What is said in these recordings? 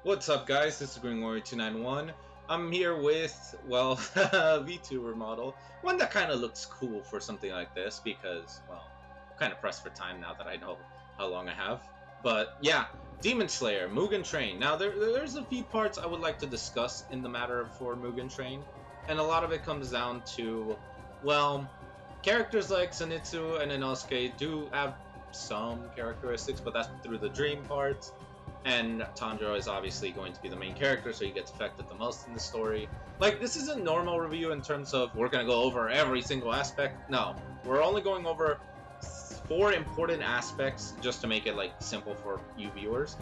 What's up, guys? This is Green Warrior 291. I'm here with, well, a VTuber model. One that kind of looks cool for something like this because, well, I'm kind of pressed for time now that I know how long I have. But yeah, Demon Slayer, Mugen Train. Now, there's a few parts I would like to discuss in the matter for Mugen Train. And a lot of it comes down to, well, characters like Zenitsu and Inosuke do have some characteristics, but that's through the dream parts. And Tanjiro is obviously going to be the main character, so he gets affected the most in the story. Like, this isn't normal review in terms of we're going to go over every single aspect. No, we're only going over 4 important aspects just to make it, like, simple for you viewers.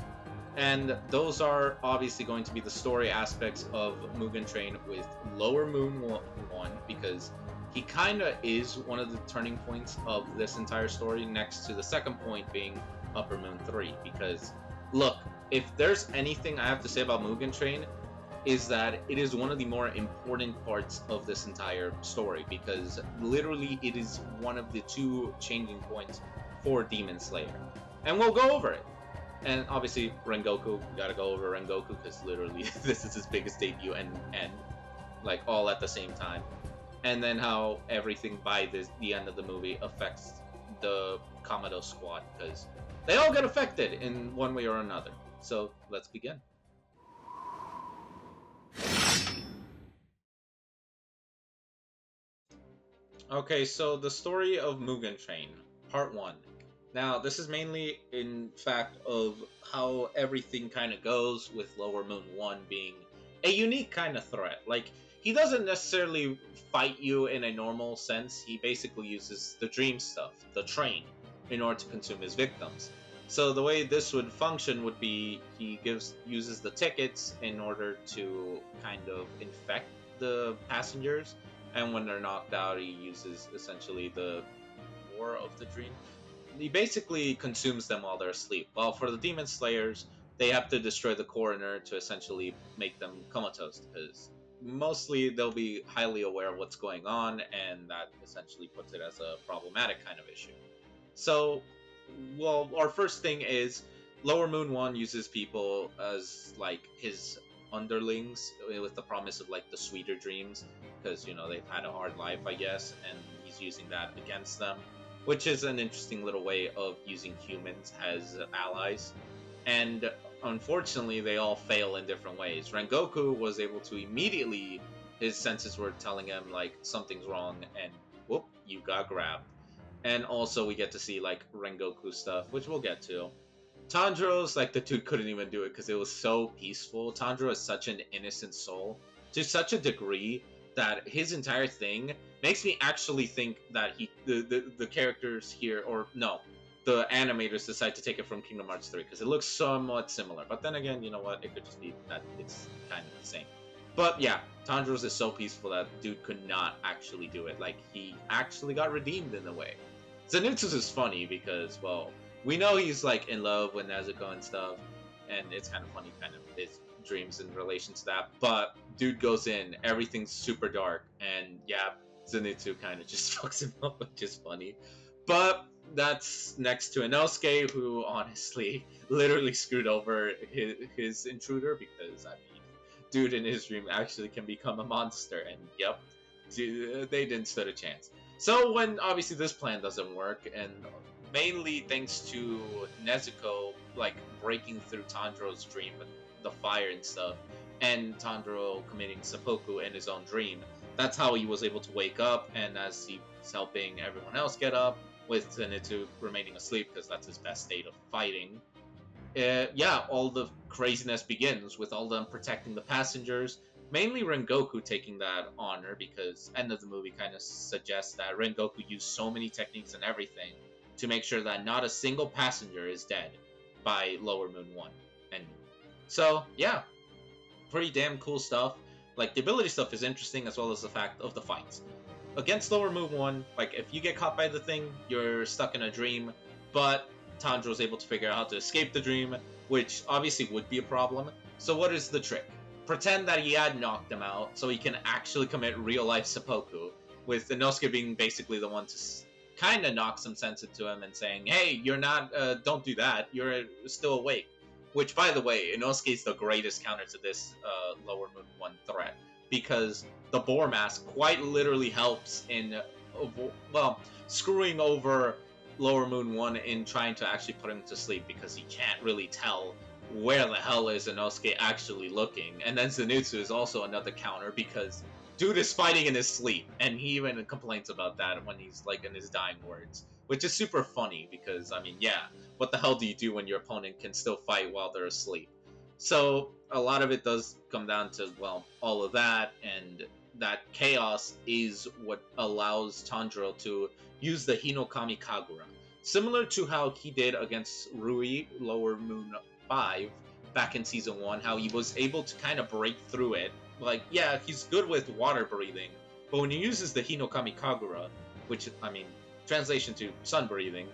And those are obviously going to be the story aspects of Mugen Train with Lower Moon 1, because he kind of is one of the turning points of this entire story, next to the second point being Upper Moon 3, because look, if there's anything I have to say about Mugen Train, is that it is one of the more important parts of this entire story, because literally it is one of the 2 changing points for Demon Slayer. And we'll go over it. And obviously, Rengoku, we gotta go over Rengoku, because literally this is his biggest debut and like, all at the same time. And then how everything by the end of the movie affects the Kamado Squad, because they all get affected in one way or another. So let's begin. Okay, so the story of Mugen Train, Part 1. Now, this is mainly, in fact, of how everything kind of goes, with Lower Moon 1 being a unique kind of threat. Like, he doesn't necessarily fight you in a normal sense. He basically uses the dream stuff, the train, in order to consume his victims. So the way this would function would be he uses the tickets in order to kind of infect the passengers, and when they're knocked out, he uses essentially the core of the dream. He basically consumes them while they're asleep. While for the Demon Slayers, they have to destroy the core in order to essentially make them comatose, because mostly they'll be highly aware of what's going on, and that essentially puts it as a problematic kind of issue. So, well, our first thing is Lower Moon 1 uses people as, like, his underlings, with the promise of, like, the sweeter dreams, because, you know, they've had a hard life, I guess, and he's using that against them, which is an interesting little way of using humans as allies. And unfortunately, they all fail in different ways. Rengoku was able to immediately, his senses were telling him, like, something's wrong, and whoop, you got grabbed. And also we get to see, like, Rengoku stuff, which we'll get to. Tanjiro's, like, the dude couldn't even do it because it was so peaceful. Tanjiro is such an innocent soul, to such a degree that his entire thing makes me actually think that the characters here, or no, the animators decide to take it from Kingdom Hearts 3, because it looks somewhat similar. But then again, you know what, it could just be that it's kind of the same. But yeah, Tanjiro's is so peaceful that dude could not actually do it. Like, he actually got redeemed in a way. Zenitsu's is funny because, well, we know he's, like, in love with Nezuko and stuff, and it's kind of funny, kind of his dreams in relation to that. But dude goes in, everything's super dark, and yeah, Zenitsu kind of just fucks him up, which is funny. But that's next to Inosuke, who honestly literally screwed over his intruder, because, I mean, dude in his dream actually can become a monster, and yep, they didn't stand a chance. So when obviously this plan doesn't work, and mainly thanks to Nezuko, like, breaking through Tanjiro's dream with the fire and stuff, and Tanjiro committing seppuku in his own dream, that's how he was able to wake up, and as he's helping everyone else get up, with Zenitsu remaining asleep because that's his best state of fighting. Yeah, all the craziness begins with all them protecting the passengers. Mainly Rengoku taking that honor, because end of the movie kind of suggests that Rengoku used so many techniques and everything to make sure that not a single passenger is dead by Lower Moon 1. And so, yeah, pretty damn cool stuff. Like, the ability stuff is interesting, as well as the fact of the fights. Against Lower Moon 1, like, if you get caught by the thing, you're stuck in a dream, but Tanjiro's able to figure out how to escape the dream, which obviously would be a problem. So what is the trick? Pretend that he had knocked him out, so he can actually commit real-life seppuku, with Inosuke being basically the one to kind of knock some sense into him and saying, hey, you're not, don't do that, you're still awake. Which, by the way, Inosuke is the greatest counter to this Lower Moon 1 threat, because the Boar Mask quite literally helps in, well, screwing over Lower Moon 1 in trying to actually put him to sleep, because he can't really tell where the hell is Inosuke actually looking. And then Zenitsu is also another counter, because dude is fighting in his sleep, and he even complains about that when he's like in his dying words, which is super funny, because I mean, yeah, what the hell do you do when your opponent can still fight while they're asleep? So a lot of it does come down to, well, all of that, and that chaos is what allows Tanjiro to use the Hinokami Kagura. Similar to how he did against Rui Lower Moon 5 back in Season 1, how he was able to kind of break through it. Like, yeah, he's good with water breathing, but when he uses the Hinokami Kagura, which, I mean, translation to sun breathing,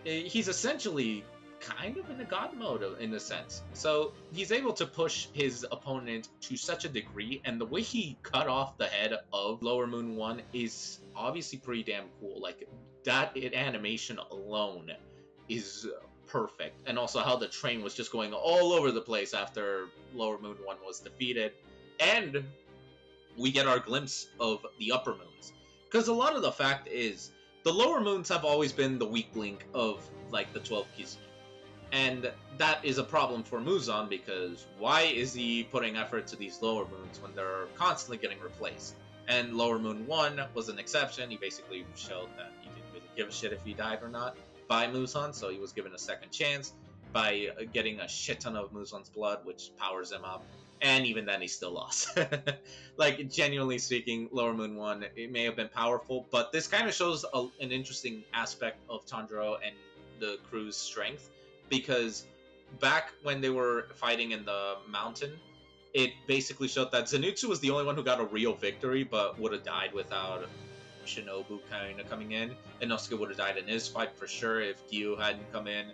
he's essentially kind of in a god mode in a sense. So he's able to push his opponent to such a degree, and the way he cut off the head of Lower Moon 1 is obviously pretty damn cool. Like, that animation alone is perfect. And also how the train was just going all over the place after Lower Moon 1 was defeated. And we get our glimpse of the upper moons. Because a lot of the fact is, the lower moons have always been the weak link of, like, the 12 Kizu. And that is a problem for Muzan, because why is he putting effort to these lower moons when they're constantly getting replaced? And Lower Moon 1 was an exception. He basically showed that he didn't really give a shit if he died or not by Muzan, so he was given a second chance by getting a shit ton of Muzan's blood, which powers him up. And even then, he still lost. Like, genuinely speaking, Lower Moon 1, it may have been powerful, but this kind of shows an interesting aspect of Tanjiro and the crew's strength, because back when they were fighting in the mountain, it basically showed that Zenitsu was the only one who got a real victory, but would have died without Shinobu kind of coming in. Inosuke would have died in his fight for sure if Gyu hadn't come in.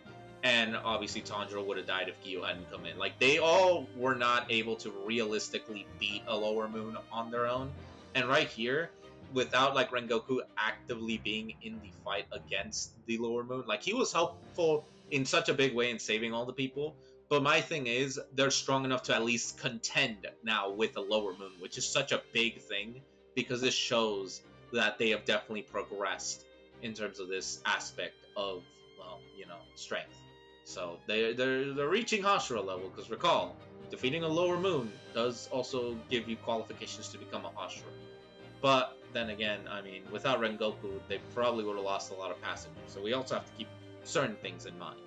And obviously Tanjiro would have died if Gyu hadn't come in. Like, they all were not able to realistically beat a Lower Moon on their own. And right here, without, like, Rengoku actively being in the fight against the Lower Moon, like, he was helpful in such a big way in saving all the people. But my thing is, they're strong enough to at least contend now with a Lower Moon, which is such a big thing, because this shows that they have definitely progressed in terms of this aspect of, well, you know, strength. So they're reaching Hashira level, because recall, defeating a Lower Moon does also give you qualifications to become a Hashira. But then again, I mean, without Rengoku, they probably would have lost a lot of passengers. So we also have to keep certain things in mind.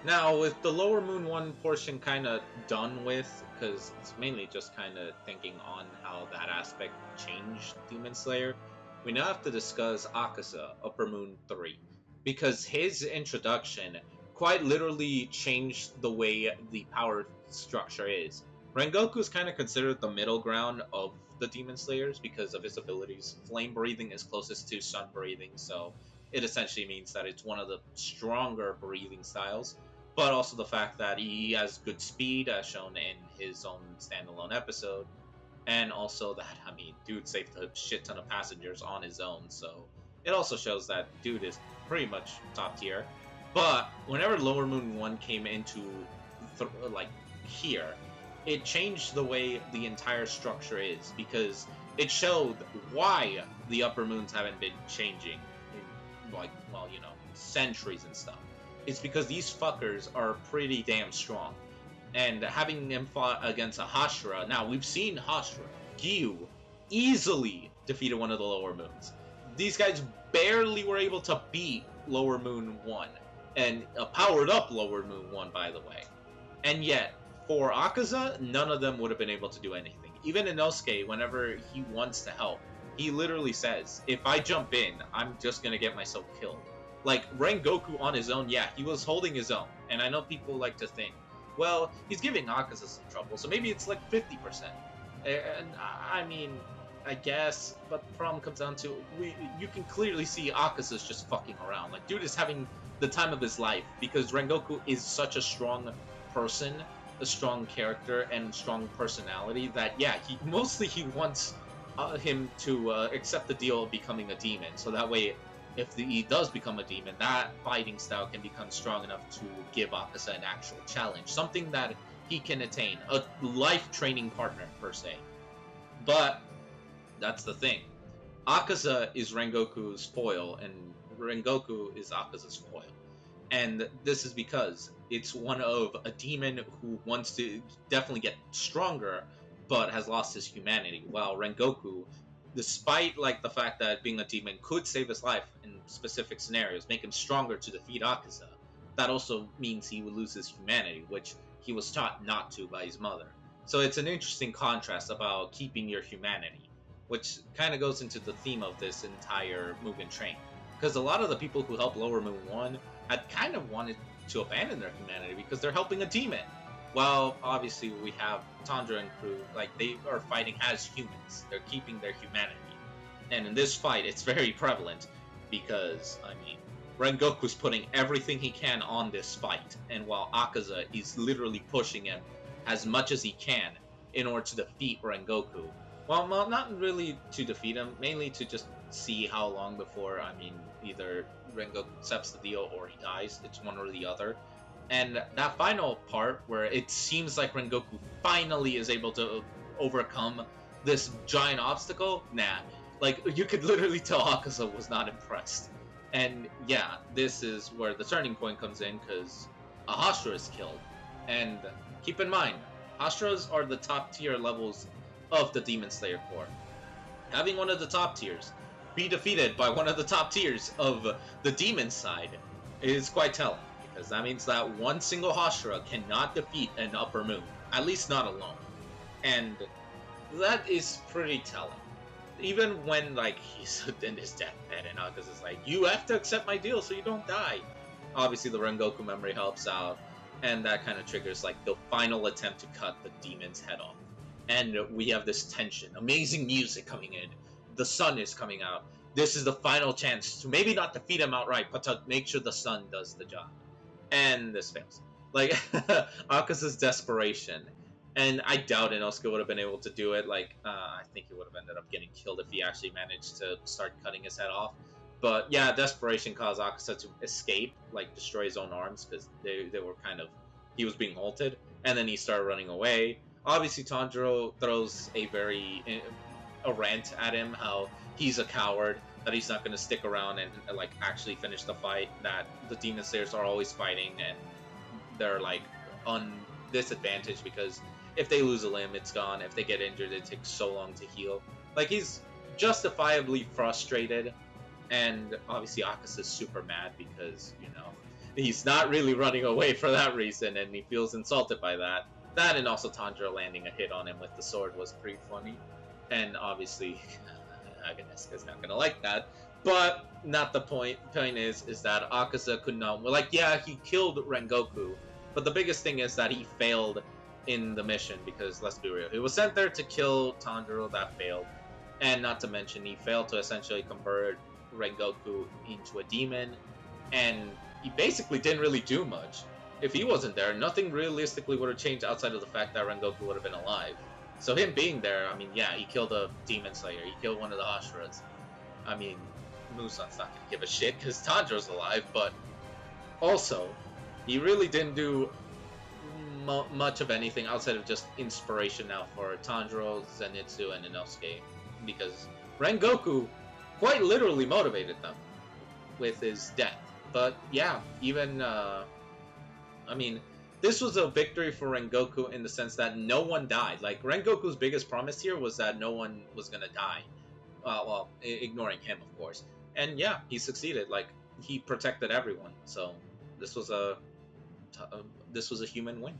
Now, with the Lower Moon 1 portion kind of done with, because it's mainly just kind of thinking on how that aspect changed Demon Slayer, we now have to discuss Akaza, Upper Moon 3, because his introduction quite literally changed the way the power structure is. Rengoku is kind of considered the middle ground of the Demon Slayers because of his abilities. Flame breathing is closest to sun breathing, so it essentially means that it's one of the stronger breathing styles. But also the fact that he has good speed, as shown in his own standalone episode. And also that, I mean, dude saved a shit ton of passengers on his own, so it also shows that dude is pretty much top tier. But whenever Lower Moon 1 came into, like, here, it changed the way the entire structure is, because it showed why the Upper Moons haven't been changing in, like, well, you know, centuries and stuff. It's because these fuckers are pretty damn strong. And having them fought against a Hashira, now we've seen Hashira, Gyu, easily defeated one of the Lower Moons. These guys barely were able to beat Lower Moon 1, and a powered up Lower Moon 1, by the way. And yet, for Akaza, none of them would have been able to do anything. Even Inosuke, whenever he wants to help, he literally says, if I jump in, I'm just gonna get myself killed. Like, Rengoku on his own, yeah, he was holding his own. And I know people like to think, well, he's giving Akaza some trouble, so maybe it's like 50%. And I mean, I guess, but the problem comes down to, you can clearly see Akaza's just fucking around. Like, dude is having the time of his life, because Rengoku is such a strong person, a strong character, and strong personality that, yeah, he mostly wants him to accept the deal of becoming a demon, so that way if he does become a demon, that fighting style can become strong enough to give Akaza an actual challenge, something that he can attain, a life training partner per se. But that's the thing. Akaza is Rengoku's foil, and Rengoku is Akaza's foil. And this is because it's one of a demon who wants to definitely get stronger, but has lost his humanity. While Rengoku, despite like the fact that being a demon could save his life in specific scenarios, make him stronger to defeat Akaza, that also means he would lose his humanity, which he was taught not to by his mother. So it's an interesting contrast about keeping your humanity, which kind of goes into the theme of this entire Mugen train. Because a lot of the people who helped Lower Moon 1 had kind of wanted to abandon their humanity because they're helping a demon. While obviously we have Tanjiro and crew, like they are fighting as humans. They're keeping their humanity. And in this fight, it's very prevalent because, I mean, Rengoku's putting everything he can on this fight. And while Akaza is literally pushing him as much as he can in order to defeat Rengoku. Well, not really to defeat him, mainly to just see how long before, I mean, either Rengoku accepts the deal or he dies. It's one or the other. And that final part where it seems like Rengoku finally is able to overcome this giant obstacle, nah. Like, you could literally tell Akaza was not impressed. And yeah, this is where the turning point comes in, because a Hashira is killed. And keep in mind, Hashiras are the top tier levels of the Demon Slayer Corps. Having one of the top tiers be defeated by one of the top tiers of the demon side is quite telling, because that means that one single Hashira cannot defeat an Upper Moon, at least not alone. And that is pretty telling. Even when, like, he's in his deathbed and Akaza's like, you have to accept my deal so you don't die. Obviously the Rengoku memory helps out, and that kind of triggers, like, the final attempt to cut the demon's head off. And we have this tension, amazing music coming in, the sun is coming out. This is the final chance to maybe not defeat him outright, but to make sure the sun does the job. And this fails. Like, Akaza's desperation. And I doubt Inosuke would have been able to do it. Like, I think he would have ended up getting killed if he actually managed to start cutting his head off. But yeah, desperation caused Akaza to escape, like destroy his own arms, because they were kind of, he was being halted. And then he started running away. Obviously, Tanjiro throws a rant at him, how he's a coward, that he's not going to stick around and like actually finish the fight, that the Demon Slayers are always fighting and they're like on disadvantage because if they lose a limb, it's gone. If they get injured, it takes so long to heal. Like, he's justifiably frustrated, and obviously Akaza's super mad because, you know, he's not really running away for that reason, and he feels insulted by that. That and also Tanjiro landing a hit on him with the sword was pretty funny. And obviously, Agneska's not gonna like that. But not the point. Point is that Akaza could not. Like, yeah, he killed Rengoku, but the biggest thing is that he failed in the mission because, let's be real, he was sent there to kill Tanjiro, that failed. And not to mention, he failed to essentially convert Rengoku into a demon, and he basically didn't really do much. If he wasn't there, nothing realistically would have changed outside of the fact that Rengoku would have been alive. So him being there, I mean, yeah, he killed a Demon Slayer, he killed one of the Hashiras. I mean, Musan's not gonna give a shit because Tanjiro's alive, but also, he really didn't do much of anything outside of just inspiration now for Tanjiro, Zenitsu, and Inosuke, because Rengoku quite literally motivated them with his death. But yeah, even, I mean, this was a victory for Rengoku in the sense that no one died. Like, Rengoku's biggest promise here was that no one was gonna die. Well, ignoring him, of course. And yeah, he succeeded. Like, he protected everyone. So this was a human win.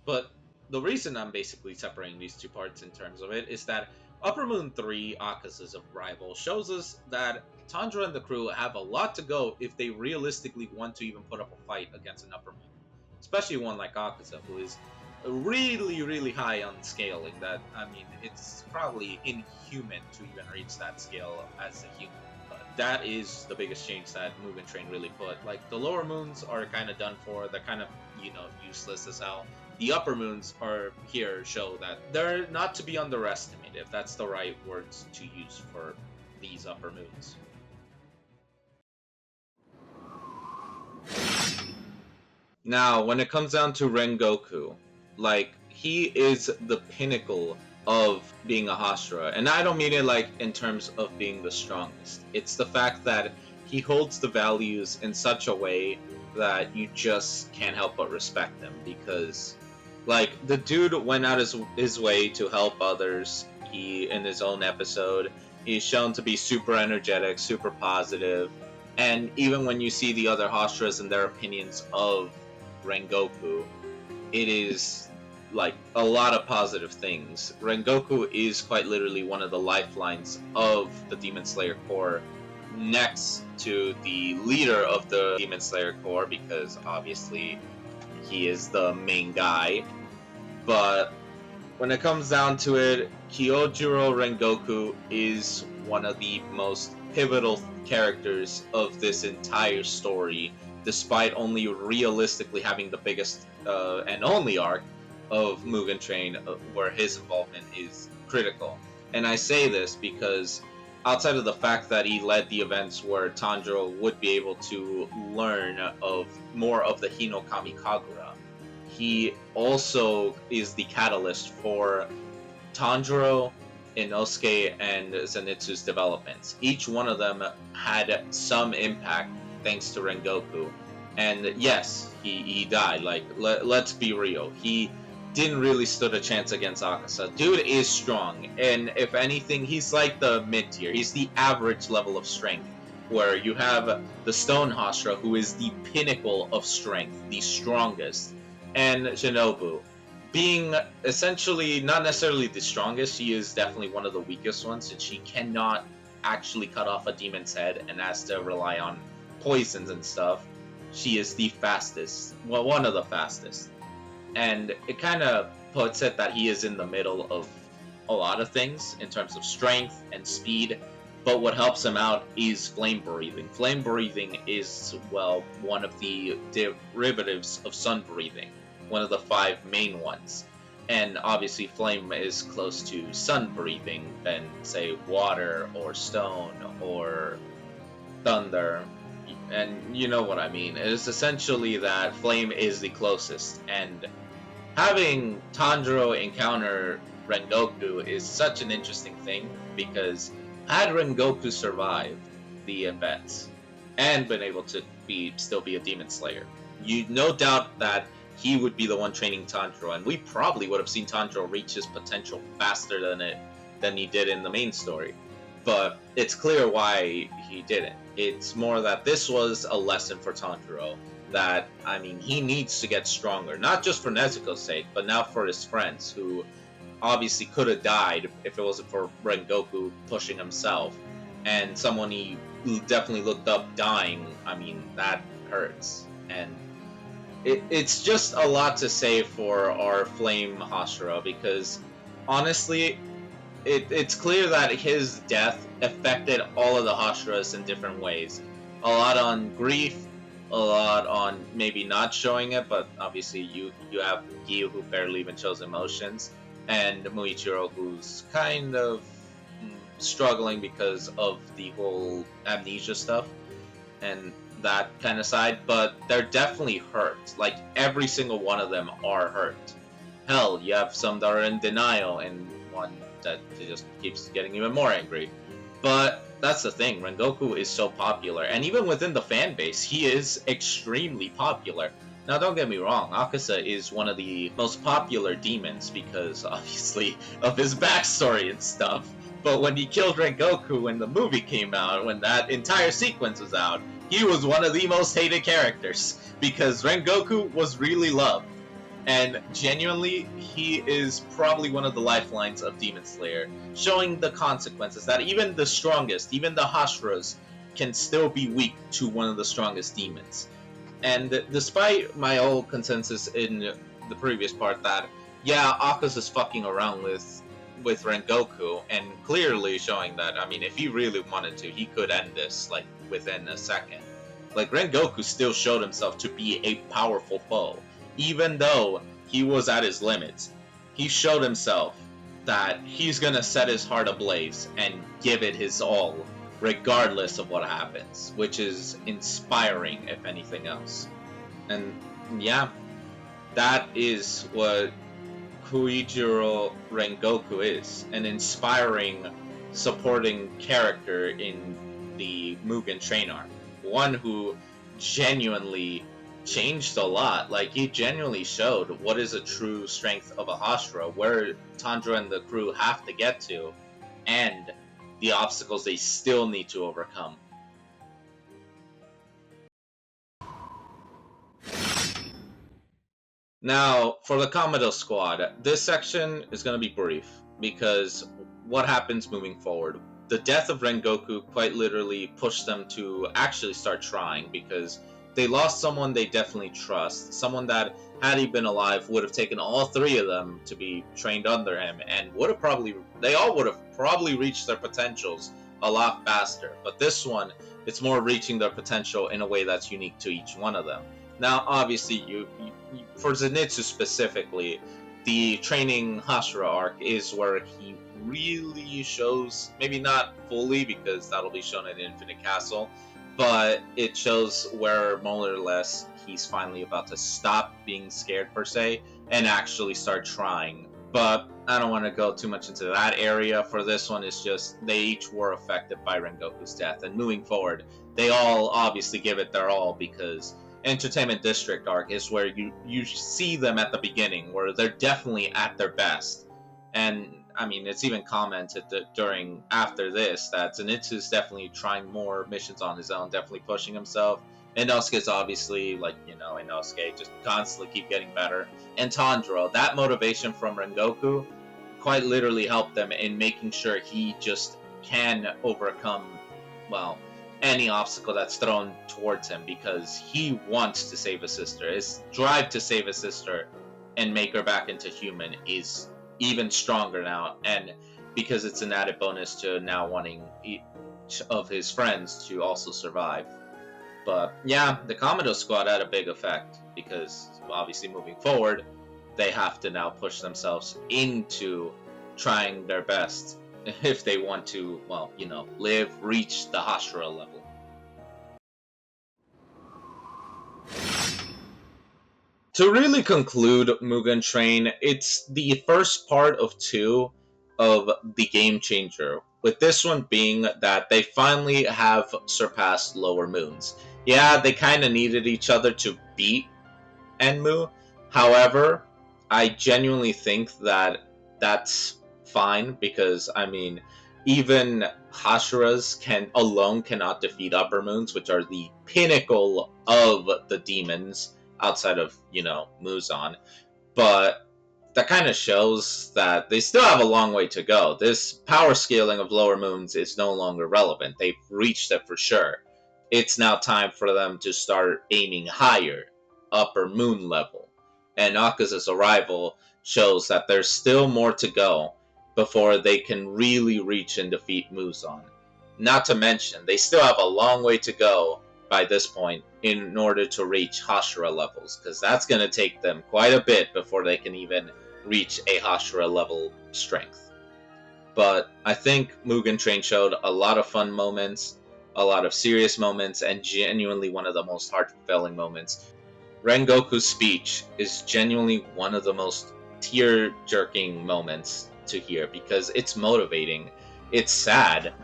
But the reason I'm basically separating these two parts in terms of it is that Upper Moon 3, Akaza's rival, shows us that Tanjiro and the crew have a lot to go if they realistically want to even put up a fight against an Upper Moon. Especially one like Akaza, who is really, really high on scaling. That, I mean, it's probably inhuman to even reach that scale as a human. But that is the biggest change that Mugen Train really put. Like, the lower moons are kind of done for. They're kind of, you know, useless as hell. The upper moons are here show that they're not to be underestimated, if that's the right words to use for these upper moons. Now, when it comes down to Rengoku, like, he is the pinnacle of being a Hashira. And I don't mean it like in terms of being the strongest. It's the fact that he holds the values in such a way that you just can't help but respect him, because like the dude went out his way to help others. He, in his own episode, he's shown to be super energetic, super positive, and even when you see the other Hashiras and their opinions of Rengoku, it is like a lot of positive things. Rengoku is quite literally one of the lifelines of the Demon Slayer Corps, next to the leader of the Demon Slayer Corps, because obviously he is the main guy. But when it comes down to it, Kyojuro Rengoku is one of the most pivotal characters of this entire story, despite only realistically having the biggest and only arc of Mugen Train, where his involvement is critical. And I say this because outside of the fact that he led the events where Tanjiro would be able to learn of more of the Hino Kagura, he also is the catalyst for Tanjiro, Inosuke, and Zenitsu's developments. Each one of them had some impact thanks to Rengoku. And yes, he died. Like, let's be real. He didn't really stood a chance against Akaza. Dude is strong, and if anything, he's like the mid-tier. He's the average level of strength, where you have the Stone Hashira, who is the pinnacle of strength, the strongest, and Shinobu, being essentially not necessarily the strongest. She is definitely one of the weakest ones, and she cannot actually cut off a demon's head and has to rely on poisons and stuff. She is the fastest, well, one of the fastest, and it kind of puts it that he is in the middle of a lot of things in terms of strength and speed. But what helps him out is flame breathing. Flame breathing is, well, one of the derivatives of sun breathing, one of the 5 main ones. And obviously flame is close to sun breathing than, say, water or stone or thunder. And you know what I mean. It is essentially that flame is the closest. And having Tanjiro encounter Rengoku is such an interesting thing, because had Rengoku survived the events and been able to still be a demon slayer, you no doubt that he would be the one training Tanjiro, and we probably would have seen Tanjiro reach his potential faster than he did in the main story. But it's clear why he didn't. It's more that this was a lesson for Tanjiro, that, I mean, he needs to get stronger, not just for Nezuko's sake, but now for his friends, who obviously could have died if it wasn't for Rengoku pushing himself, and someone he definitely looked up dying. I mean, that hurts. And it's just a lot to say for our Flame Hashira, because honestly, it's clear that his death affected all of the Hashiras in different ways. A lot on grief, a lot on maybe not showing it, but obviously you have Giyu, who barely even shows emotions, and Muichiro, who's kind of struggling because of the whole amnesia stuff and that kind of side, but they're definitely hurt. Like, every single one of them are hurt. Hell, you have some that are in denial, and one that just keeps getting even more angry. But that's the thing, Rengoku is so popular, and even within the fan base, he is extremely popular. Now, don't get me wrong, Akaza is one of the most popular demons because, obviously, of his backstory and stuff. But when he killed Rengoku when the movie came out, when that entire sequence was out, he was one of the most hated characters, because Rengoku was really loved. And genuinely, he is probably one of the lifelines of Demon Slayer, showing the consequences that even the strongest, even the Hashiras, can still be weak to one of the strongest demons. And despite my whole consensus in the previous part that, yeah, Akaza's fucking around with Rengoku, and clearly showing that, I mean, if he really wanted to, he could end this, like, within a second. Like, Rengoku still showed himself to be a powerful foe. Even though he was at his limits, he showed himself that he's gonna set his heart ablaze and give it his all, regardless of what happens, which is inspiring, if anything else. And yeah, that is what Kyojuro Rengoku is, an inspiring, supporting character in the Mugen Train arc. One who genuinely changed a lot. Like, he genuinely showed what is a true strength of a Hashira, where Tanjiro and the crew have to get to, and the obstacles they still need to overcome. Now, for the Kamado Squad, this section is going to be brief because what happens moving forward? The death of Rengoku quite literally pushed them to actually start trying because they lost someone they definitely trust, someone that, had he been alive, would have taken all three of them to be trained under him and would have probably, they all would have probably reached their potentials a lot faster. But this one, it's more reaching their potential in a way that's unique to each one of them. Now, obviously, for Zenitsu specifically, the training Hashira arc is where he really shows, maybe not fully because that'll be shown in Infinite Castle, but it shows where more or less he's finally about to stop being scared per se and actually start trying. But I don't want to go too much into that area. For this one, it's just they each were affected by Rengoku's death, and moving forward, they all obviously give it their all because Entertainment District arc is where you see them at the beginning, where they're definitely at their best. And I mean, it's even commented that during after this that Zenitsu's definitely trying more missions on his own, definitely pushing himself. Inosuke's obviously, like, Inosuke just constantly keep getting better. And Tanjiro, that motivation from Rengoku quite literally helped them in making sure he just can overcome, well, any obstacle that's thrown towards him because he wants to save his sister. His drive to save his sister and make her back into human is even stronger now, and because it's an added bonus to now wanting each of his friends to also survive. But yeah, the Kamado Squad had a big effect because obviously moving forward, they have to now push themselves into trying their best if they want to, well, reach the Hashira level. To really conclude Mugen Train, it's the first part of two of the game changer. With this one being that they finally have surpassed Lower Moons. Yeah, they kind of needed each other to beat Enmu. However, I genuinely think that that's fine because I mean, even Hashiras cannot defeat Upper Moons, which are the pinnacle of the demons outside of Muzan. But that kind of shows that they still have a long way to go. This power scaling of Lower Moons is no longer relevant. They've reached it for sure. It's now time for them to start aiming higher, Upper Moon level. And Akaza's arrival shows that there's still more to go before they can really reach and defeat Muzan. Not to mention, they still have a long way to go by this point in order to reach Hashira levels, because that's going to take them quite a bit before they can even reach a Hashira level strength. But I think Mugen Train showed a lot of fun moments, a lot of serious moments, and genuinely one of the most heart-fulfilling moments. Rengoku's speech is genuinely one of the most tear-jerking moments to hear because it's motivating. It's sad,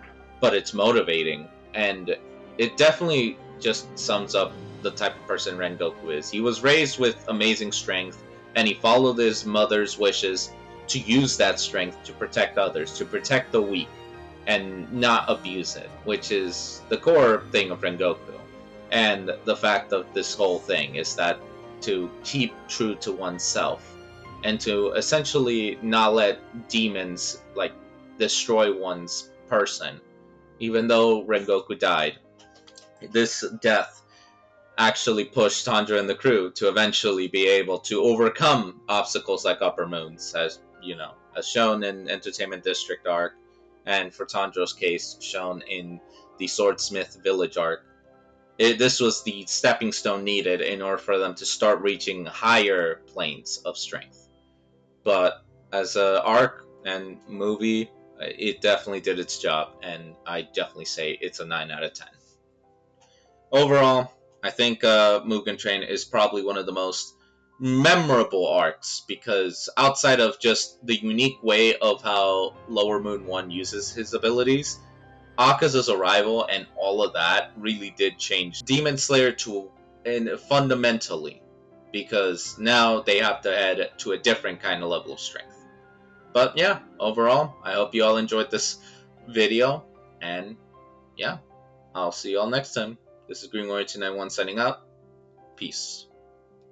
but it's motivating, and it definitely just sums up the type of person Rengoku is. He was raised with amazing strength, and he followed his mother's wishes to use that strength to protect others, to protect the weak, and not abuse it, which is the core thing of Rengoku. And the fact of this whole thing is that to keep true to oneself, and to essentially not let demons, like, destroy one's person. Even though Rengoku died, this death actually pushed Tanjiro and the crew to eventually be able to overcome obstacles like Upper Moons, as as shown in Entertainment District arc, and for Tanjiro's case, shown in the Swordsmith Village arc. This was the stepping stone needed in order for them to start reaching higher planes of strength. But as an arc and movie, it definitely did its job, and I definitely say it's a 9 out of 10. Overall, I think Mugen Train is probably one of the most memorable arcs because outside of just the unique way of how Lower Moon 1 uses his abilities, Akaza's arrival and all of that really did change Demon Slayer to and fundamentally, because now they have to head to a different kind of level of strength. But yeah, overall, I hope you all enjoyed this video, and yeah, I'll see you all next time. This is Green Warrior 291 signing out. Peace.